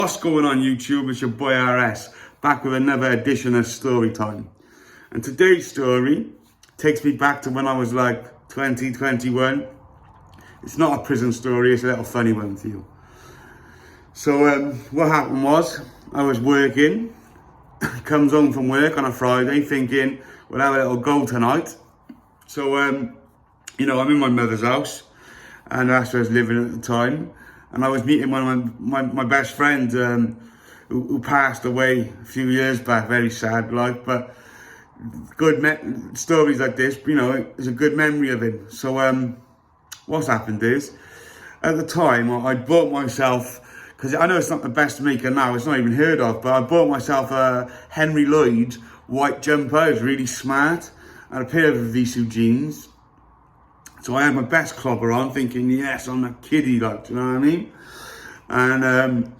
What's going on YouTube? It's your boy RS, back with another edition of Story Time. And today's story takes me back to when I was like 20, 21. It's not a prison story, it's a little funny one for you. So what happened was, I was working, comes home from work on a Friday thinking, we'll have a little go tonight. So, I'm in my mother's house, and that's where I was living at the time. And I was meeting one of my best friends who passed away a few years back, very sad like, but stories like this, it's a good memory of him. So what's happened is, at the time, I bought myself, because I know it's not the best maker now, it's not even heard of, but I bought myself a Henry Lloyd white jumper. It was really smart, and a pair of Visu jeans. So I had my best clobber on, thinking, yes, I'm a kiddie, like, do you know what I mean? And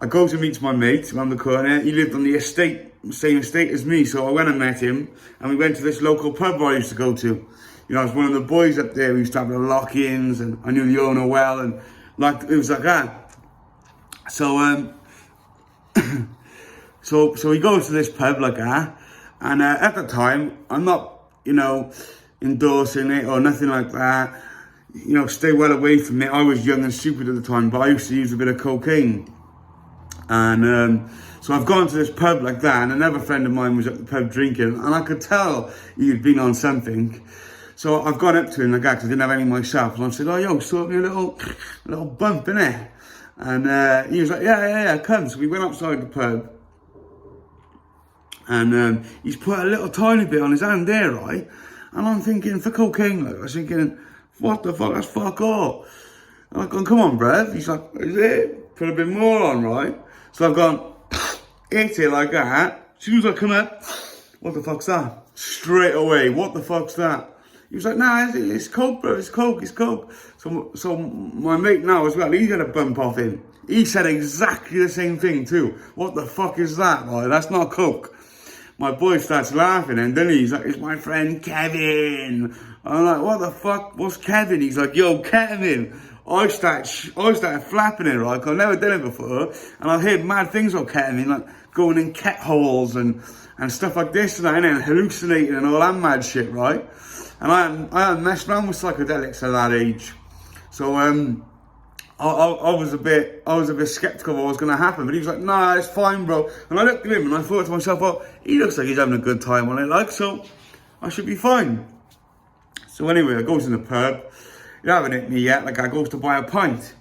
I go to meet my mate around the corner. He lived on the same estate as me, so I went and met him, and we went to this local pub where I used to go to. I was one of the boys up there. We used to have the lock-ins, and I knew the owner well, and like it was like that. So so he goes to this pub like that, and at the time, I'm not, endorsing it or nothing like that. Stay well away from it. I was young and stupid at the time, but I used to use a bit of cocaine. And so I've gone to this pub like that, and another friend of mine was at the pub drinking, and I could tell he had been on something. So I've gone up to him like that, because I didn't have any myself, and I said, oh, yo, sort me a little bump, innit? And he was like, yeah, come. So we went outside the pub, and he's put a little tiny bit on his hand there, right? And I'm thinking, for cocaine, like, I was thinking, what the fuck, that's fuck all. And I've gone, come on, bruv. He's like, is it? Put a bit more on, right? So I've gone, hit it like that. As soon as I come up, what the fuck's that? Straight away, what the fuck's that? He was like, nah, it's coke, bro, it's coke. So my mate now as well, he had a bump off him. He said exactly the same thing too. What the fuck is that, right? That's not coke. My boy starts laughing, and then he's like, it's my friend Kevin. I'm like, what the fuck, what's Kevin? He's like, yo, Kevin. I started flapping it, right? I've never done it before, and I've heard mad things about Kevin, like going in cat holes and stuff like this and that, and hallucinating and all that mad shit, right? And I hadn't messed around with psychedelics at that age. So I was a bit skeptical of what was going to happen, but he was like, nah, it's fine, bro. And I looked at him and I thought to myself, well, he looks like he's having a good time on it, like, so I should be fine. So anyway, I goes in the pub. You haven't hit me yet, like I goes to buy a pint.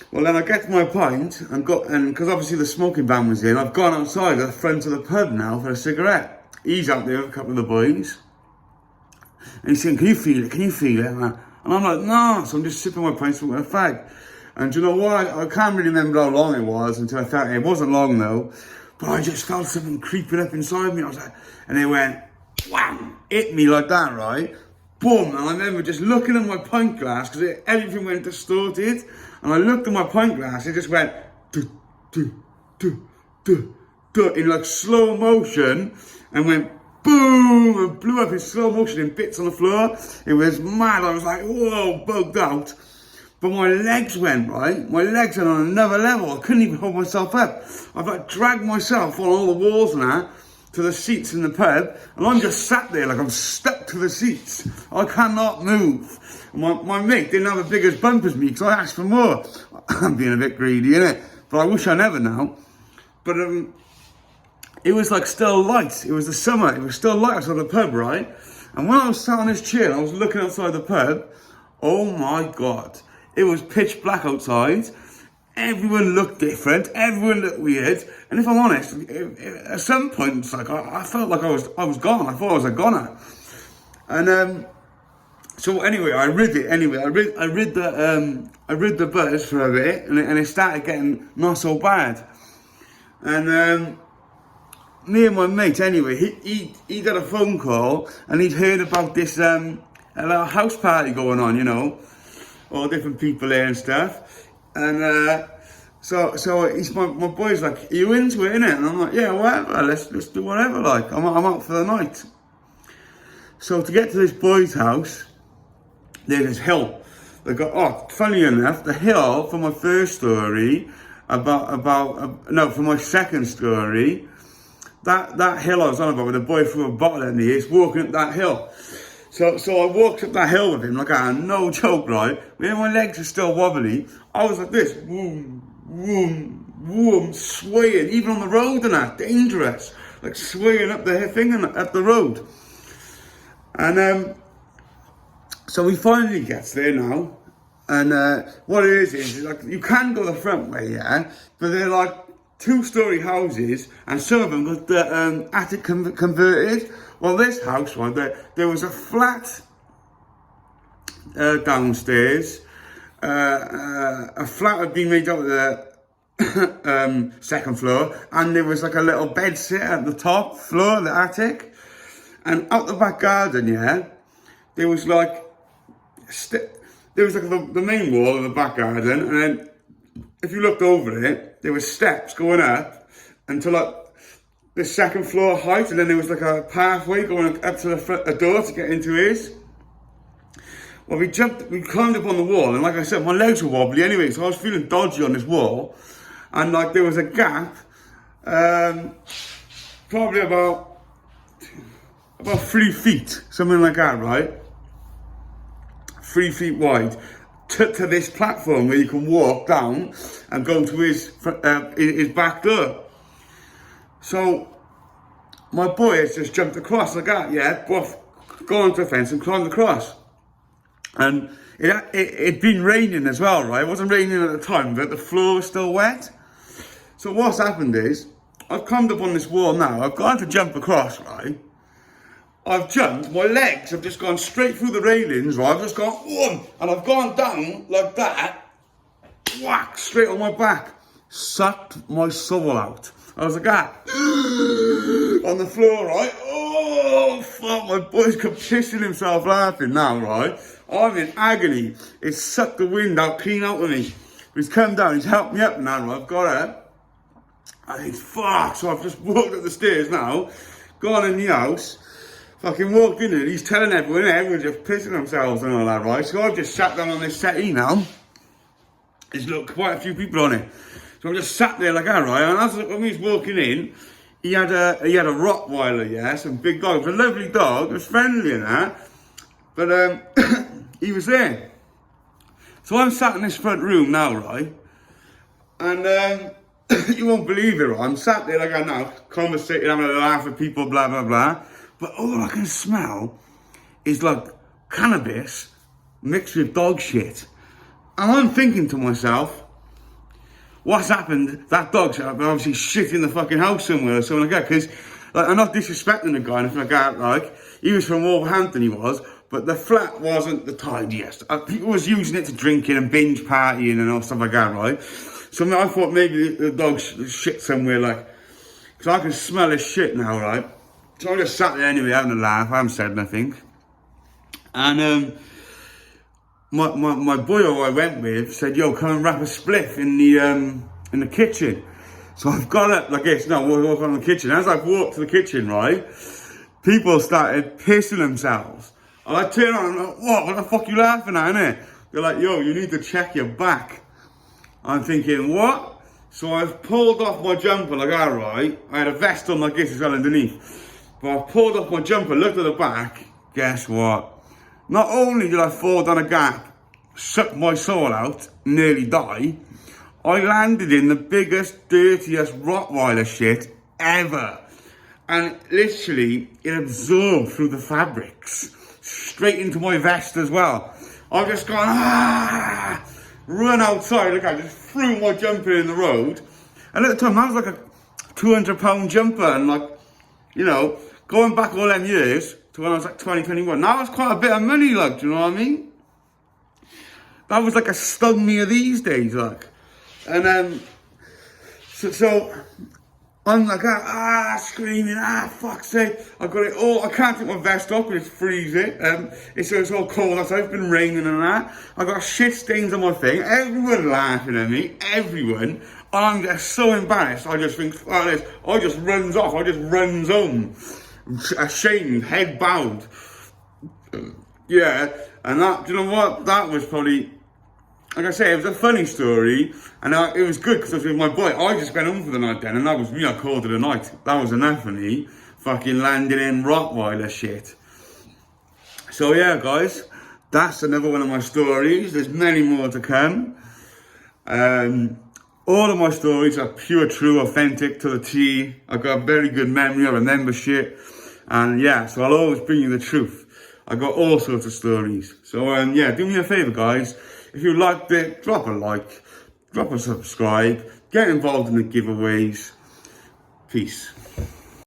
Well, then I get to my pint and because obviously the smoking ban was in, I've gone outside at the front of the pub now for a cigarette. He's out there with a couple of the boys. And he's saying, can you feel it? Can you feel it? And I'm like, no. So I'm just sipping my pint, smoking a fag. And you know what? I can't really remember how long it was until I felt it wasn't long though. But I just felt something creeping up inside me. I was like, and it went, wham, hit me like that, right? Boom. And I remember just looking at my pint glass, because everything went distorted. And I looked at my pint glass, it just went, do, do, do, do, do, in like slow motion, and went, boom, and blew up in slow motion in bits on the floor. It was mad. I was like, whoa, bugged out. But my legs went, right? My legs went on another level. I couldn't even hold myself up. I've like dragged myself on all the walls and that to the seats in the pub, and I'm just sat there like I'm stuck to the seats. I cannot move. My mate didn't have a big as bump as me, because I asked for more. I'm being a bit greedy, innit? But I wish I never now. But it was like still light. It was the summer. It was still light outside the pub, right? And when I was sat on this chair, I was looking outside the pub. Oh my God. It was pitch black outside. Everyone looked different. Everyone looked weird. And if I'm honest, at some point, it's like I felt like I was gone. I thought I was a goner. And so anyway, I read it. Anyway, I read the buzz for a bit, and it started getting not so bad. And me and my mate, anyway, he got a phone call, and he'd heard about this a little house party going on, all different people there and stuff. And so he's my boy's like, are you into it, innit? And I'm like, yeah, whatever, let's do whatever, like, I'm out for the night. So to get to this boy's house, there's this hill. They got, funny enough, the hill from my first story, for my second story, that hill I was on about with the boy threw a bottle at me, is walking up that hill. So I walked up that hill with him, like, no joke, right? When my legs are still wobbly, I was like this, boom, boom, boom, swaying, even on the road and that, dangerous, like swaying up the thing and up the road. And so he finally gets there now, and what it is like, you can go the front way, yeah, but they're like 2-story houses, and some of them got the attic converted. Well, this house, right, there was a flat downstairs. A flat had been made out of the second floor, and there was like a little bed sit at the top floor, the attic. And out the back garden, yeah, there was like the main wall of the back garden, and then if you looked over it, there was steps going up until like the second floor height, and then there was like a pathway going up to the door to get into his. Well, we climbed up on the wall, and like I said, my legs were wobbly anyway, so I was feeling dodgy on this wall, and like there was a gap, probably about 3 feet, something like that, right? 3 feet wide, to this platform where you can walk down and go to his back door. So my boy has just jumped across like that, yeah, go onto the fence and climbed across. And it'd been raining as well, right? It wasn't raining at the time, but the floor was still wet. So what's happened is, I've climbed up on this wall now, I've gone to jump across, right? I've jumped, my legs have just gone straight through the railings, right? I've just gone, whoom, and I've gone down like that, whack, straight on my back. Sucked my soul out. I was like, on the floor, right? Oh, fuck, my boy's pissing himself laughing now, right? I'm in agony. It sucked the wind out, clean out of me. He's come down, he's helped me up now, right? I've got up. And it's fuck, so I've just walked up the stairs now, gone in the house, fucking walked in, and he's telling everyone's just pissing themselves and all that, right? So I've just sat down on this settee now. There's quite a few people on it. So I just sat there like that, right? And when he was walking in, he had a Rottweiler, yeah, some big dog. It was a lovely dog, it was friendly and that. But he was there. So I'm sat in this front room now, right? And you won't believe it, right? I'm sat there like that now, conversating, having a laugh with people, blah, blah, blah. But all I can smell is like cannabis mixed with dog shit. And I'm thinking to myself, what's happened? That dog's obviously shit in the fucking house somewhere or something like that. Because like, I'm not disrespecting the guy or anything like that. Like, he was from Wolverhampton, he was. But the flat wasn't the tidiest. People was using it to drinking and binge partying and all stuff like that, right? So I thought maybe the dog shit somewhere, like, because I can smell his shit now, right? So I just sat there anyway, having a laugh. I haven't said nothing. And my boy who I went with said, "Yo, come and wrap a spliff in the kitchen." So I've got up like this, now walk on the kitchen. As I've walked to the kitchen, right, people started pissing themselves. And I turn around and I'm like, what the fuck you laughing at, innit? They're like, "Yo, you need to check your back." I'm thinking, what? So I've pulled off my jumper like that, right? I had a vest on like this as well underneath. But I pulled off my jumper, looked at the back, guess what? Not only did I fall down a gap, suck my soul out, nearly die, I landed in the biggest, dirtiest Rottweiler shit ever. And literally, it absorbed through the fabrics, straight into my vest as well. I've just gone, run outside, look, I just threw my jumper in the road. And at the time, that was like a £200 jumper, and like, you know, going back all them years to when I was like 20, 21, now that's quite a bit of money, like, do you know what I mean? That was like a stung me of these days, like. And so I'm like, screaming, fuck's sake. I've got it all, I can't take my vest off because it's freezing. It's all cold outside, it's been raining and that. I've got shit stains on my thing, everyone laughing at me, everyone. And I'm just so embarrassed, I just think, I just runs off, I just runs home. Ashamed, head bowed. Yeah, and that, do you know what? That was probably like I say, it was a funny story, and it was good because I was with my boy. I just went home for the night then, and that was me. I called it a night. That was enough for me. Fucking landing in Rottweiler shit. So yeah, guys, that's another one of my stories. There's many more to come. All of my stories are pure, true, authentic to the T. I've got a very good memory. I remember shit, and yeah, so I'll always bring you the truth. I got all sorts of stories. So yeah, do me a favour, guys. If you liked it, drop a like, drop a subscribe, get involved in the giveaways. Peace.